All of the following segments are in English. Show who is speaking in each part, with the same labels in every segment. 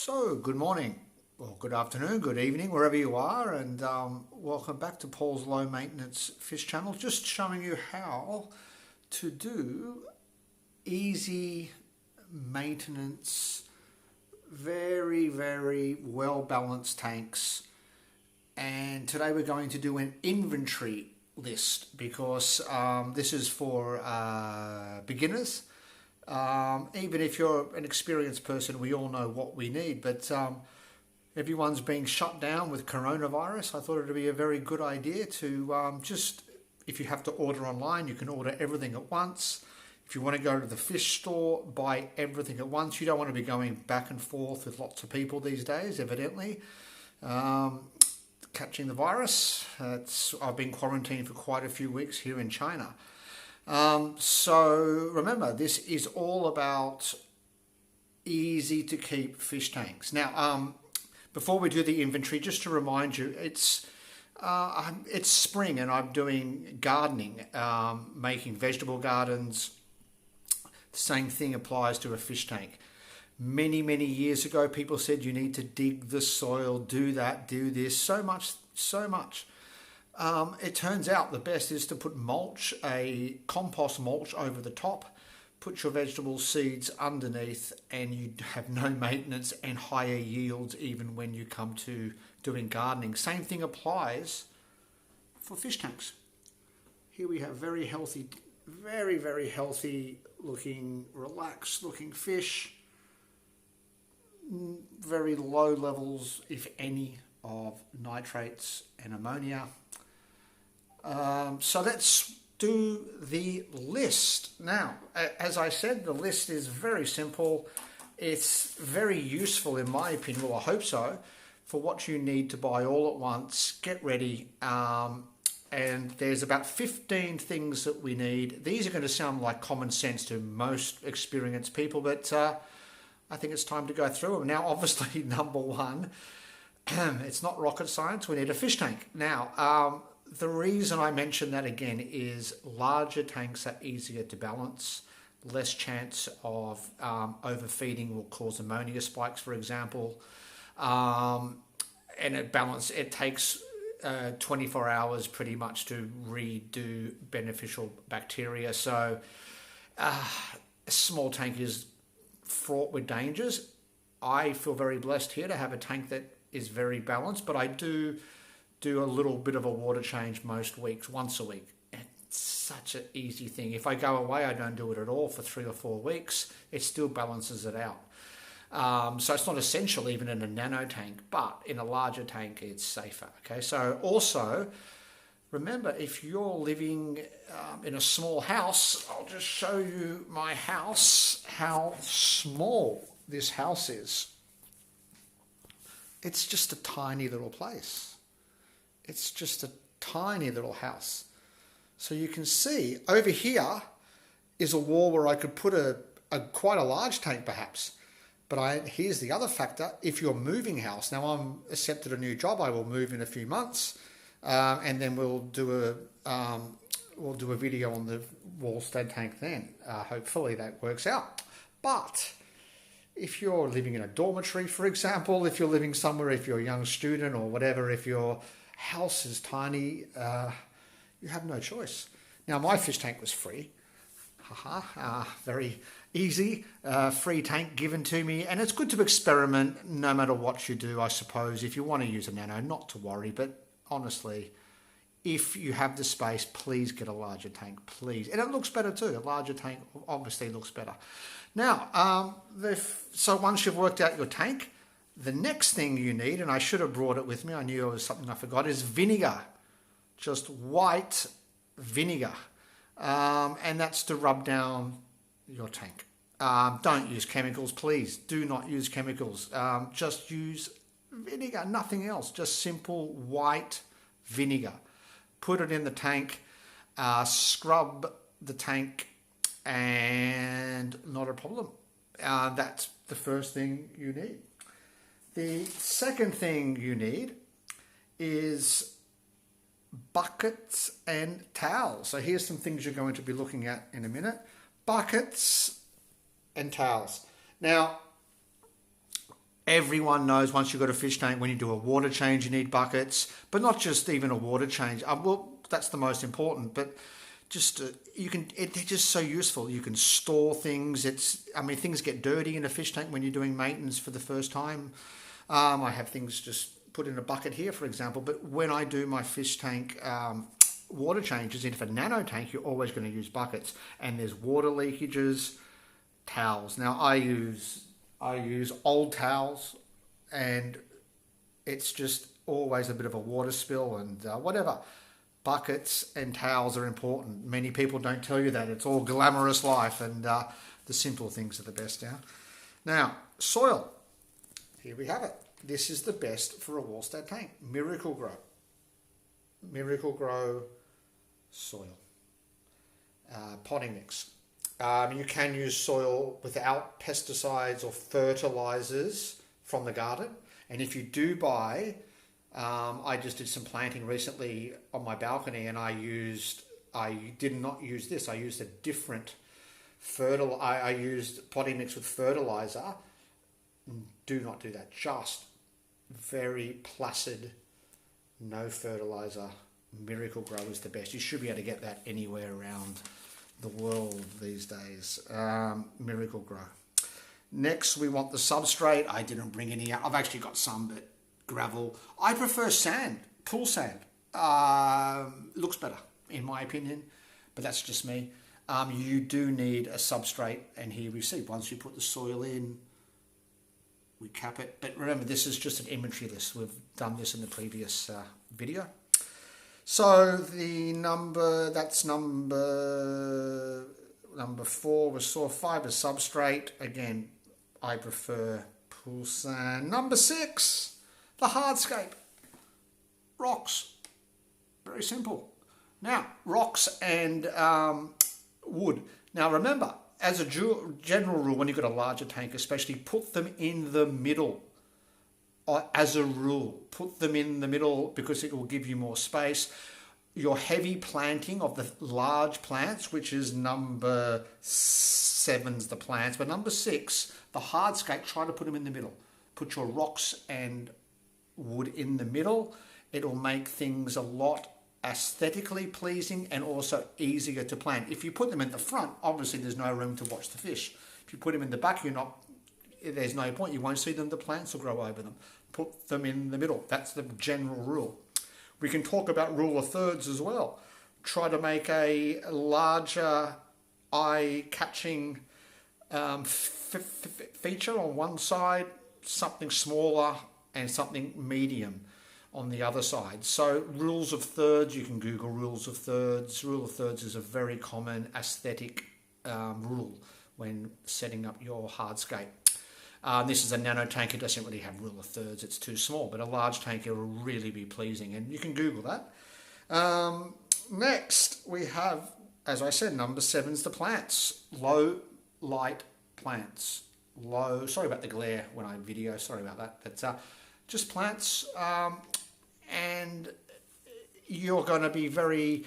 Speaker 1: So, good morning, or good afternoon, good evening, wherever you are, and welcome back to Paul's Low Maintenance Fish Channel. Just showing you how to do easy maintenance, very well balanced tanks. And today we're going to do an inventory list because this is for beginners. Even if you're an experienced person, we all know what we need, but everyone's being shut down with coronavirus. I thought it would be a very good idea to if you have to order online, you can order everything at once. If you want to go to the fish store, buy everything at once. You don't want to be going back and forth with lots of people these days, evidently. Catching the virus. I've been quarantined for quite a few weeks here in China. So remember, this is all about easy to keep fish tanks. Now, before we do the inventory, just to remind you, it's spring and I'm doing gardening, making vegetable gardens. The same thing applies to a fish tank. Many years ago, people said you need to dig the soil, do that, do this, so much. It turns out the best is to put mulch, a compost mulch over the top, put your vegetable seeds underneath, and you have no maintenance and higher yields even when you come to doing gardening. Same thing applies for fish tanks. Here we have very healthy, very healthy looking, relaxed looking fish. Very low levels, if any, of nitrates and ammonia. So let's do the list. Now, as I said, the list is very simple. It's very useful in my opinion, well I hope so, for what you need to buy all at once. Get ready. And there's about 15 things that we need. These are going to sound like common sense to most experienced people, but I think it's time to go through them. Now, obviously, number one, it's not rocket science. We need a fish tank. Now, the reason I mention that again is larger tanks are easier to balance, less chance of overfeeding will cause ammonia spikes, for example. And it takes 24 hours pretty much to redo beneficial bacteria. So a small tank is fraught with dangers. I feel very blessed here to have a tank that is very balanced, but I do a little bit of a water change most weeks, once a week. It's such an easy thing. If I go away, I don't do it at all for 3 or 4 weeks. It still balances it out. So it's not essential even in a nano tank, but in a larger tank, it's safer. Okay. So also, remember, if you're living in a small house, I'll just show you my house, how small this house is. It's just a tiny little place. It's just a tiny little house. So you can see over here is a wall where I could put a quite a large tank perhaps. But here's the other factor. If you're moving house, now I'm accepted a new job, I will move in a few months. And then we'll do a video on the Walstad tank then. Hopefully that works out. But if you're living in a dormitory, for example, if you're living somewhere, if you're a young student or whatever, if your house is tiny, you have no choice. Now, my fish tank was free. Very easy, free tank given to me. And it's good to experiment no matter what you do, I suppose. If you want to use a nano, not to worry. But honestly, if you have the space, please get a larger tank, please. And it looks better too. A larger tank obviously looks better. Now, so once you've worked out your tank, the next thing you need, and I should have brought it with me, I knew it was something I forgot, is vinegar. Just white vinegar. And that's to rub down your tank. Don't use chemicals, please. Do not use chemicals. Just use vinegar, nothing else. Just simple white vinegar. Put it in the tank, scrub the tank, and not a problem. That's the first thing you need. The second thing you need is buckets and towels. So here's some things you're going to be looking at in a minute. Buckets and towels. Now, Everyone knows once you've got a fish tank, when you do a water change, you need buckets, but not just even a water change. Well, that's the most important, but just they're just so useful. You can store things. Things get dirty in a fish tank when you're doing maintenance for the first time. I have things just put in a bucket here, for example, but when I do my fish tank water changes into a nano tank, you're always going to use buckets, and there's water leakages, towels. Now I use old towels, and it's just always a bit of a water spill and whatever. Buckets and towels are important. Many people don't tell you that. It's all glamorous life, and the simple things are the best. Now, soil. Here we have it. This is the best for a Walstad tank. Miracle Grow. Miracle Grow soil. Potting mix. You can use soil without pesticides or fertilizers from the garden. And if you do buy, I just did some planting recently on my balcony, and I did not use this. I used a different I used potting mix with fertilizer. Do not do that. Just very placid, no fertilizer. Miracle Grow is the best. You should be able to get that anywhere around the world these days. Miracle Grow. Next, we want the substrate. I didn't bring any out. I've actually got some, but gravel. I prefer sand, pool sand. Looks better, in my opinion, but that's just me. You do need a substrate, and here we see, once you put the soil in, we cap it. But remember, this is just an inventory list. We've done this in the previous video. So that's number 4 was soil fiber substrate. Again, I prefer pool sand. Number 6, the Hardscape. Rocks. Very simple. Now, rocks and wood. Now remember, as a general rule, when you've got a larger tank especially, put them in the middle. As a rule, put them in the middle because it will give you more space. Your heavy planting of the large plants, which is number 7's the plants, but number 6, the Hardscape, try to put them in the middle. Put your rocks and wood in the middle. It will make things a lot aesthetically pleasing and also easier to plant. If you put them in the front, obviously there's no room to watch the fish. If you put them in the back, there's no point. You won't see them. The plants will grow over them. Put them in the middle. That's the general rule. We can talk about rule of thirds as well. Try to make a larger eye-catching feature on one side, something smaller, and something medium on the other side. So rules of thirds, you can Google rules of thirds. Rule of thirds is a very common aesthetic rule when setting up your hardscape. This is a nano tank. It doesn't really have rule of thirds. It's too small, but a large tank, it will really be pleasing, and you can Google that. Next, we have, as I said, number 7's the plants. Low light plants. Sorry about the glare when I video. Sorry about that. But just plants, and you're going to be very,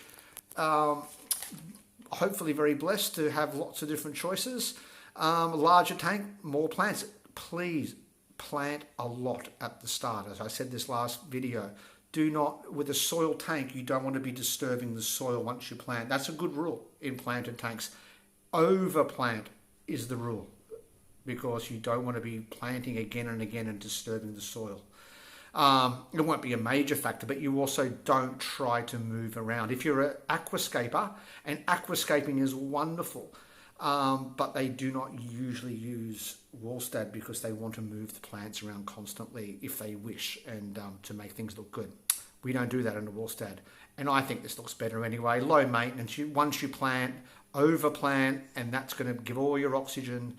Speaker 1: hopefully very blessed to have lots of different choices. Larger tank, more plants. Please plant a lot at the start. As I said this last video, do not, with a soil tank, you don't want to be disturbing the soil once you plant. That's a good rule in planted tanks. Overplant is the rule because you don't want to be planting again and again and disturbing the soil. It won't be a major factor, but you also don't try to move around. If you're an aquascaper, and aquascaping is wonderful, but they do not usually use Walstad because they want to move the plants around constantly if they wish, and to make things look good. We don't do that in the Walstad, and I think this looks better anyway. Low maintenance. Once you plant, overplant, and that's going to give all your oxygen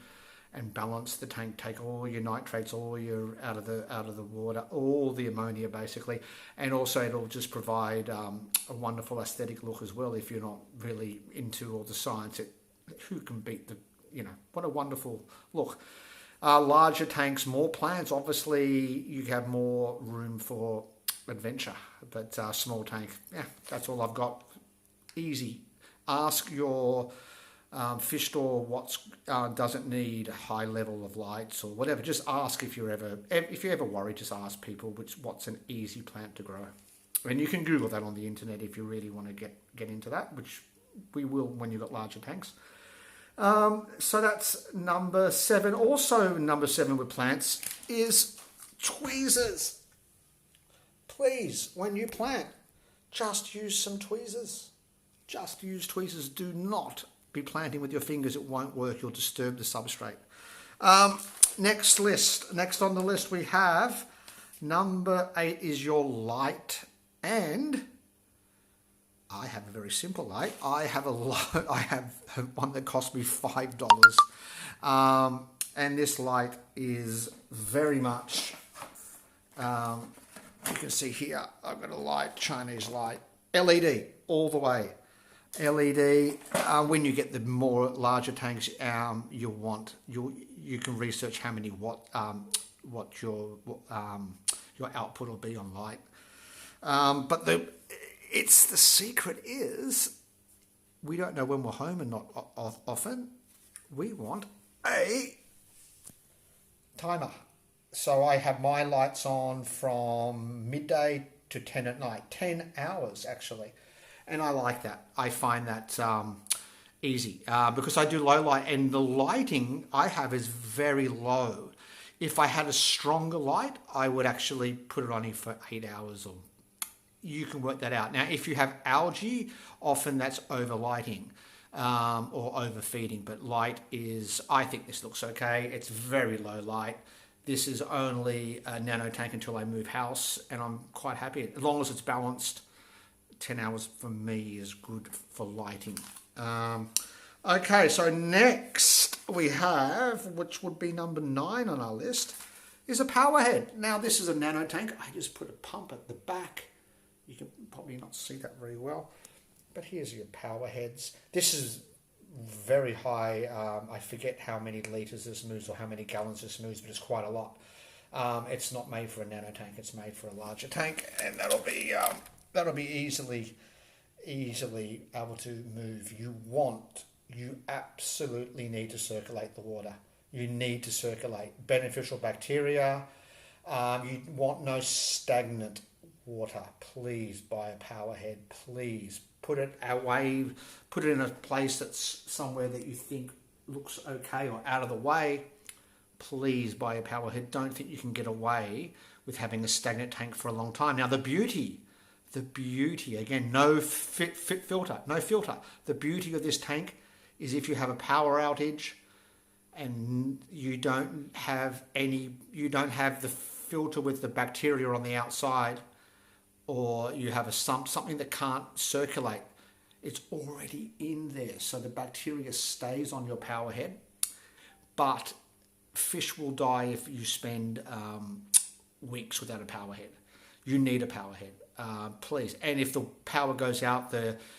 Speaker 1: and balance the tank, take all your nitrates, all your out of the water, all the ammonia basically, and also it'll just provide a wonderful aesthetic look as well. If you're not really into all the science, who can beat what a wonderful look. Larger tanks, more plants, obviously you have more room for adventure, but small tank, that's all I've got. Easy. Ask your fish store doesn't need a high level of lights or whatever. Just ask if you're ever worried. Just ask people what's an easy plant to grow, and you can Google that on the internet if you really want to get into that, which we will when you've got larger tanks. So that's number 7. Also, number 7 with plants is tweezers. Please, when you plant, just use some tweezers. Just use tweezers. Do not be planting with your fingers. It won't work. You'll disturb the substrate. Next on the list we have number 8 is your light, and I have a very simple light. I have one that cost me $5, and this light is very much. You can see here, I've got a light, Chinese light, LED all the way. LED. When you get the larger tanks, you can research how many what your output will be on light. But the secret is we don't know when we're home and not often. We want a timer. So I have my lights on from midday to 10 at night, 10 hours actually. And I like that. I find that easy because I do low light, and the lighting I have is very low. If I had a stronger light, I would actually put it on for 8 hours, or you can work that out. Now, if you have algae, often that's overlighting or overfeeding, but light is, I think this looks okay. It's very low light. This is only a nano tank until I move house, and I'm quite happy. As long as it's balanced, 10 hours for me is good for lighting. Okay, so next we have, which would be number 9 on our list, is a power head. Now, this is a nano tank. I just put a pump at the back. You can probably not see that very well, but here's your power heads. This is very high. I forget how many litres this moves or how many gallons this moves, but it's quite a lot. It's not made for a nano tank. It's made for a larger tank, and that'll be easily able to move. You absolutely need to circulate the water. You need to circulate beneficial bacteria. You want no stagnant water. Please buy a power head. Please put it away. Put it in a place that's somewhere that you think looks okay or out of the way. Please buy a power head. Don't think you can get away with having a stagnant tank for a long time. Now, the beauty, again, no filter. The beauty of this tank is if you have a power outage and you don't have the filter with the bacteria on the outside, or you have something that can't circulate, it's already in there. So the bacteria stays on your power head, but fish will die if you spend weeks without a power head. You need a power head. Please. And if the power goes out,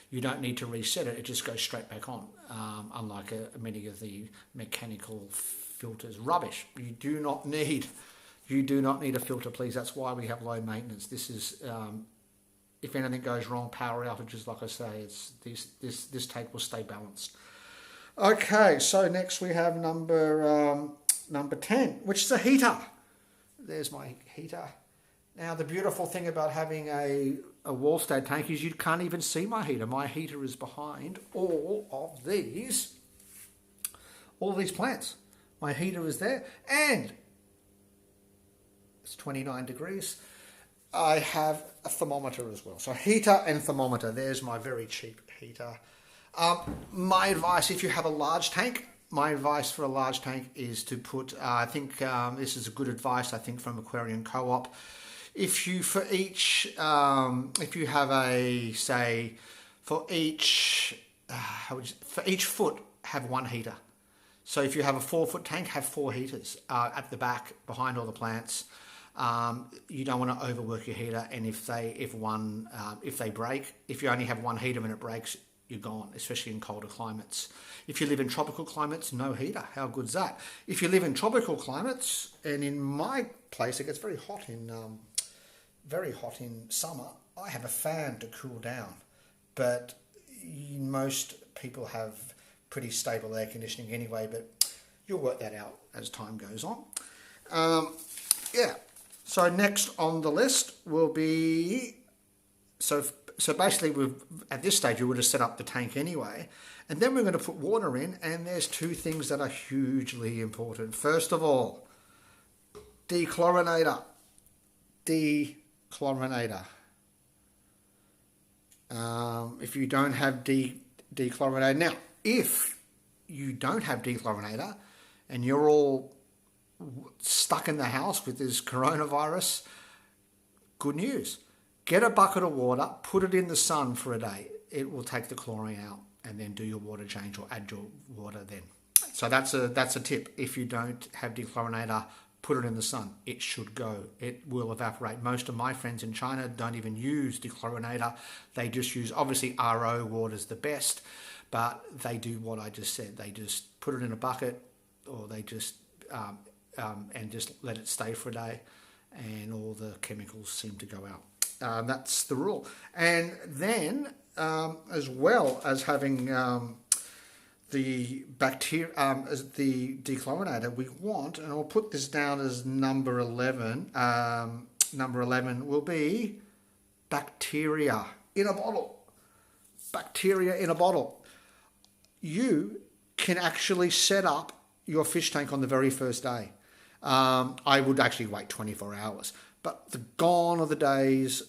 Speaker 1: you don't need to reset it. It just goes straight back on, unlike many of the mechanical filters. Rubbish. You do not need a filter, please. That's why we have low maintenance. This is, if anything goes wrong, power outages, like I say, this tank will stay balanced. Okay, so next we have number 10, which is a heater. There's my heater. Now, the beautiful thing about having a Walstad tank is you can't even see my heater. My heater is behind all these plants. My heater is there, and it's 29 degrees. I have a thermometer as well. So heater and thermometer. There's my very cheap heater. My advice, if you have a large tank, for a large tank is to put, I think this is a good advice, I think, from Aquarium Co-op. If you have for each foot, have one heater. So if you have a 4-foot tank, have 4 heaters at the back behind all the plants. You don't want to overwork your heater, and if they break, if you only have one heater and it breaks, you're gone, especially in colder climates. If you live in tropical climates, no heater. How good's that? If you live in tropical climates, and in my place it gets very hot in summer, I have a fan to cool down. But most people have pretty stable air conditioning anyway, but you'll work that out as time goes on. Yeah, so next on the list will be, so basically at this stage we would have set up the tank anyway, and then we're going to put water in, and there's two things that are hugely important. First of all, Dechlorinator. Dechlorinator. If you don't have Dechlorinator, now if you don't have Dechlorinator and you're all stuck in the house with this coronavirus, good news. Get a bucket of water, put it in the sun for a day. It will take the chlorine out, and then do your water change or add your water then. So that's a tip. If you don't have Dechlorinator, put it in the sun. It should go. It will evaporate. Most of my friends in China don't even use Dechlorinator. They just use, obviously RO water is the best, but they do what I just said. They just put it in a bucket, or they just and just let it stay for a day, and all the chemicals seem to go out. That's the rule. And then as well as having the bacteria, as the Dechlorinator, we want, and I'll put this down as number 11. Number 11 will be bacteria in a bottle. Bacteria in a bottle. You can actually set up your fish tank on the very first day. I would actually wait 24 hours. But gone are the days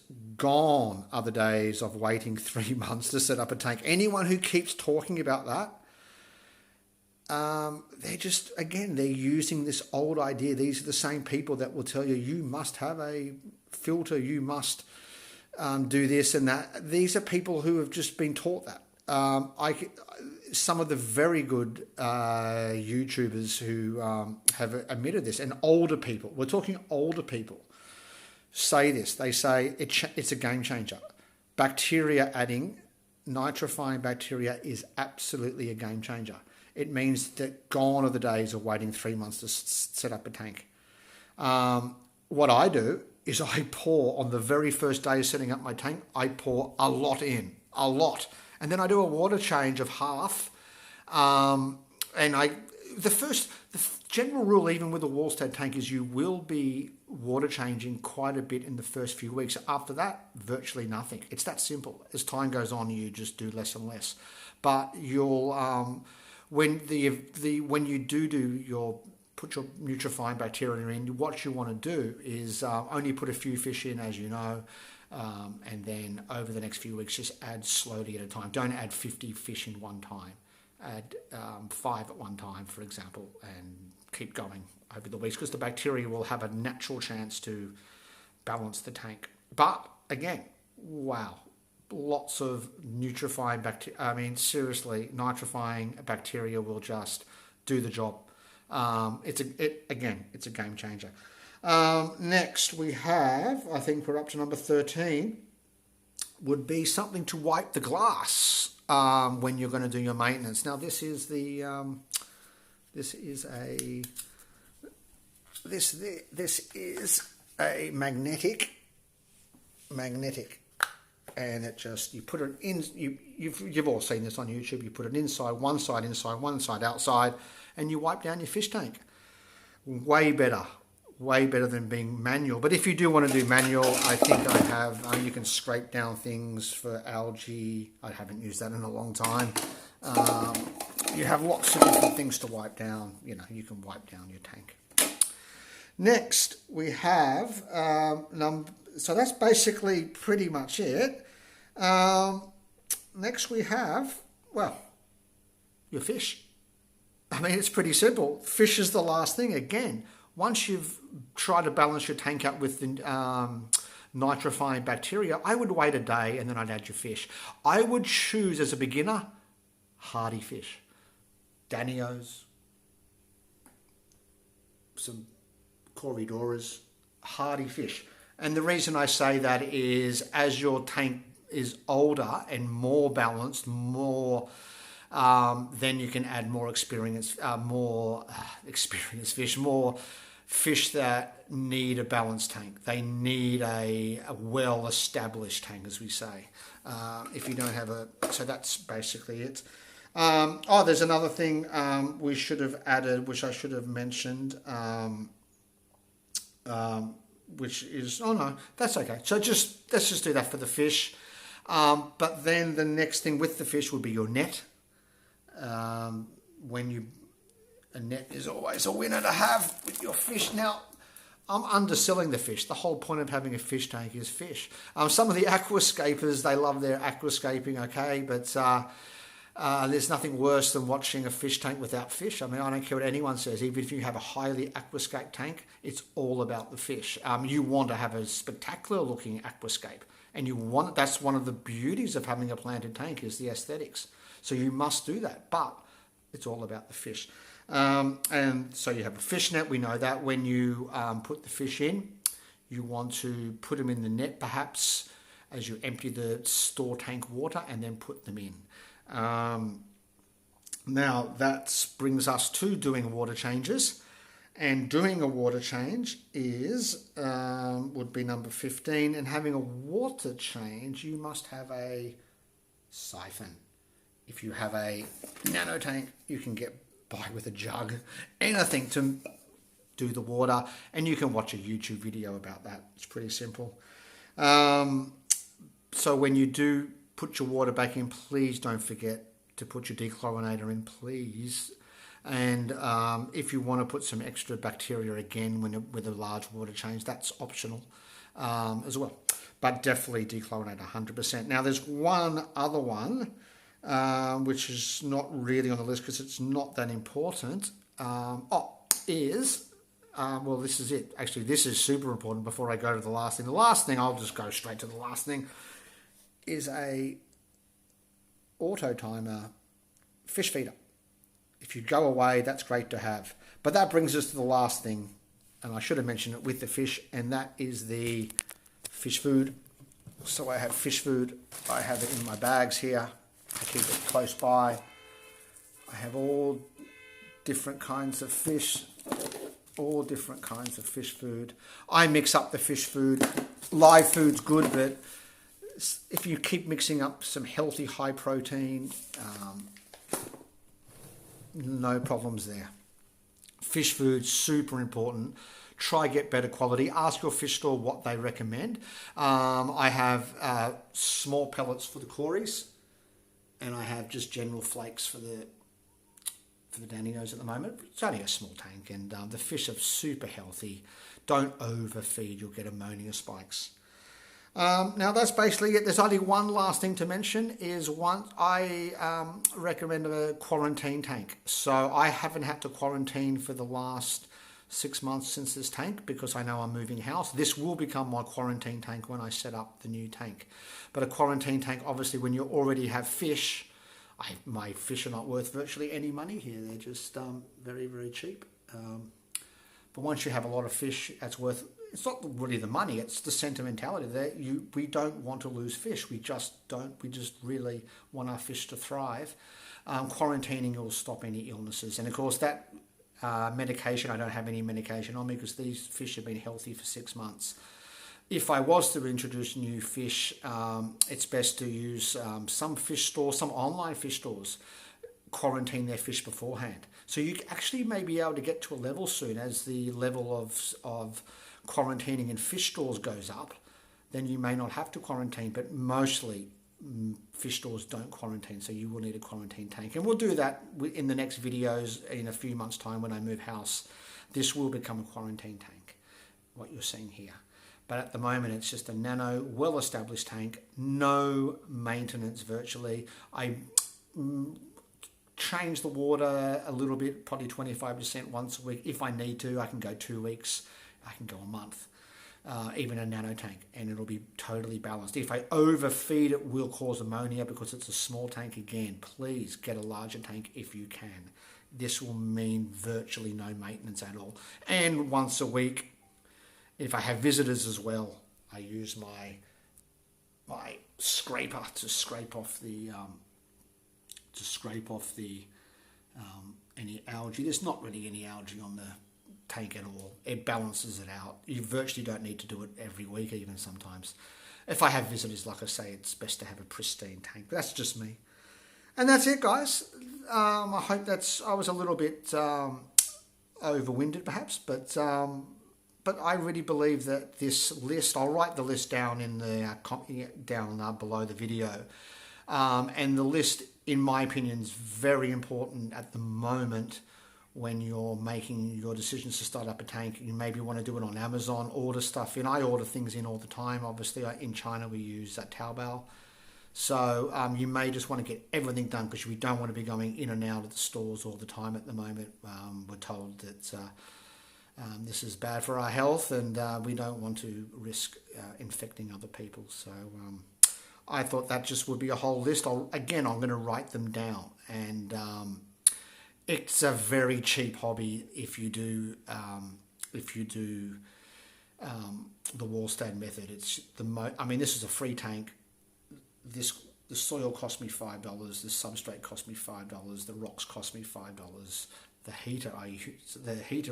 Speaker 1: of waiting 3 months to set up a tank. Anyone who keeps talking about that, they're using this old idea. These are the same people that will tell you, you must have a filter, you must do this and that. These are people who have just been taught that. Some of the very good YouTubers who have admitted this, and older people, we're talking older people, say this. They say it's a game changer. Bacteria adding, nitrifying bacteria is absolutely a game changer. It means that gone are the days of waiting 3 months to set up a tank. What I do is I pour, on the very first day of setting up my tank, I pour a lot in, a lot. And then I do a water change of half. The general rule, even with a Walstad tank, is you will be water changing quite a bit in the first few weeks. After that, virtually nothing. It's that simple. As time goes on, you just do less and less. But you'll when you put your nitrifying bacteria in, what you want to do is only put a few fish in, as you know, and then over the next few weeks, just add slowly at a time. Don't add 50 fish in one time. Add 5 at one time, for example, and keep going over the weeks, because the bacteria will have a natural chance to balance the tank. But again, wow, lots of nitrifying bacteria. I mean, seriously, nitrifying bacteria will just do the job. It's a game changer. Next we have, I think we're up to number 13, would be something to wipe the glass when you're going to do your maintenance. Now this is a magnetic, and it just, you put it in, you've all seen this on YouTube, you put it inside, one side outside, and you wipe down your fish tank. Way better than being manual. But if you do want to do manual, I think I have, you can scrape down things for algae. I haven't used that in a long time. You have lots of different things to wipe down. You know, you can wipe down your tank. Next, we have, so that's basically pretty much it. Next we have, well, your fish. I mean, it's pretty simple. Fish is the last thing. Again, once you've tried to balance your tank out with the nitrifying bacteria, I would wait a day and then I'd add your fish. I would choose, as a beginner, hardy fish. Danios, some Corvidoras, hardy fish. And the reason I say that is, as your tank is older and more balanced, then you can add more experienced fish, more fish that need a balanced tank. They need a well-established tank, as we say. If you don't have so that's basically it. Oh, there's another thing we should have added, which I should have mentioned, which is, oh no, that's okay. So let's just do that for the fish. But then the next thing with the fish would be your net. A net is always a winner to have with your fish. Now, I'm underselling the fish. The whole point of having a fish tank is fish. Some of the aquascapers, they love their aquascaping, okay, but there's nothing worse than watching a fish tank without fish. I mean, I don't care what anyone says. Even if you have a highly aquascape tank, it's all about the fish. You want to have a spectacular looking aquascape, and that's one of the beauties of having a planted tank is the aesthetics. So you must do that, but it's all about the fish. And so you have a fish net. We know that when you put the fish in, you want to put them in the net perhaps as you empty the store tank water and then put them in. Now that brings us to doing water changes, and doing a water change is would be number 15. And having a water change, you must have a siphon. If you have a nano tank, you can get by with a jug, anything to do the water, and you can watch a YouTube video about that. It's pretty simple. So when you do put your water back in, please don't forget to put your dechlorinator in, please. And if you want to put some extra bacteria again with a large water change, that's optional as well. But definitely dechlorinator 100%. Now there's one other one, which is not really on the list because it's not that important. Well, this is it. Actually, this is super important before I go to the last thing. The last thing, I'll just go straight to the last thing, is a auto timer fish feeder. If you go away, that's great to have. But that brings us to the last thing, and I should have mentioned it with the fish, and that is the fish food. So I have fish food. I have it in my bags here. I keep it close by. I have all different kinds of fish, all different kinds of fish food. I mix up the fish food. Live food's good, but if you keep mixing up some healthy, high protein, no problems there. Fish food, super important. Try get better quality. Ask your fish store what they recommend. I have small pellets for the cories, and I have just general flakes for the Daninos at the moment. It's only a small tank, and the fish are super healthy. Don't overfeed, you'll get ammonia spikes. Now that's basically it. There's only one last thing to mention is I recommend a quarantine tank. So I haven't had to quarantine for the last 6 months since this tank because I know I'm moving house. This will become my quarantine tank when I set up the new tank. But a quarantine tank, obviously when you already have fish, my fish are not worth virtually any money here. They're just very, very cheap. But once you have a lot of fish, it's not really the money, it's the sentimentality that we don't want to lose fish. We just really want our fish to thrive. Quarantining will stop any illnesses. And of course that medication, I don't have any medication on me because these fish have been healthy for 6 months. If I was to introduce new fish, it's best to use some fish stores, some online fish stores, quarantine their fish beforehand. So you actually may be able to get to a level soon as the level of quarantining in fish stores goes up, then you may not have to quarantine, but mostly fish stores don't quarantine, so you will need a quarantine tank. And we'll do that in the next videos in a few months' time when I move house. This will become a quarantine tank, what you're seeing here. But at the moment, it's just a nano, well-established tank, no maintenance virtually. I change the water a little bit, probably 25% once a week. If I need to, I can go 2 weeks. I can go a month, even a nano tank, and it'll be totally balanced. If I overfeed, it will cause ammonia because it's a small tank again. Please get a larger tank if you can. This will mean virtually no maintenance at all. And once a week, if I have visitors as well, I use my scraper to scrape off the any algae. There's not really any algae on the tank at all. It balances it out. You virtually don't need to do it every week, even sometimes. If I have visitors, like I say, it's best to have a pristine tank. But that's just me. And that's it, guys. I hope I was a little bit over-winded perhaps, but I really believe that this list, I'll write the list down in the down below the video, and the list, in my opinion, is very important at the moment when you're making your decisions to start up a tank. You maybe want to do it on Amazon, order stuff in. I order things in all the time. Obviously, in China we use Taobao. So you may just want to get everything done because we don't want to be going in and out of the stores all the time at the moment. We're told that this is bad for our health, and we don't want to risk infecting other people. So I thought that just would be a whole list. I'm going to write them down, and it's a very cheap hobby if you do the Walstad method. It's this is a free tank. The soil cost me $5. The substrate cost me $5. The rocks cost me $5. The heater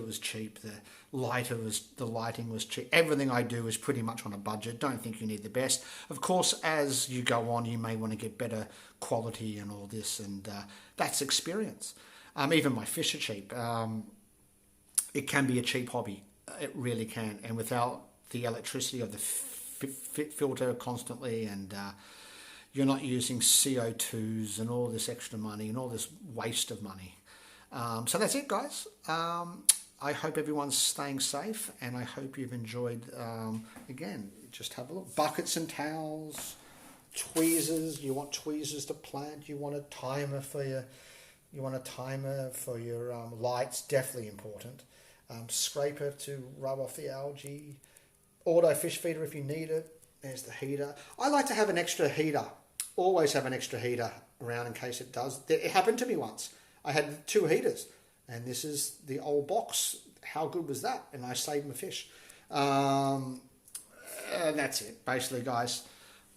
Speaker 1: was cheap. The lighting was cheap. Everything I do is pretty much on a budget. Don't think you need the best. Of course, as you go on, you may want to get better quality and all this, and that's experience. Even my fish are cheap. It can be a cheap hobby. It really can. And without the electricity of the filter constantly, and you're not using CO2s and all this extra money and all this waste of money. So that's it, guys. I hope everyone's staying safe, and I hope you've enjoyed, again, just have a look. Buckets and towels, tweezers. You want tweezers to plant. You want a timer for your lights, definitely important. Scraper to rub off the algae. Auto fish feeder if you need it. There's the heater. I like to have an extra heater. Always have an extra heater around in case it does. It happened to me once. I had 2 heaters, and this is the old box. How good was that? And I saved my fish. That's it, basically, guys.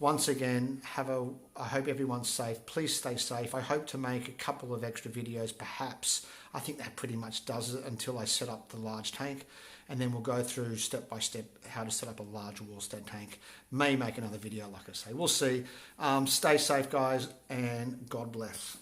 Speaker 1: Once again, I hope everyone's safe. Please stay safe. I hope to make a couple of extra videos, perhaps. I think that pretty much does it until I set up the large tank. And then we'll go through step by step how to set up a large Walstad tank. May make another video, like I say. We'll see. Stay safe, guys, and God bless.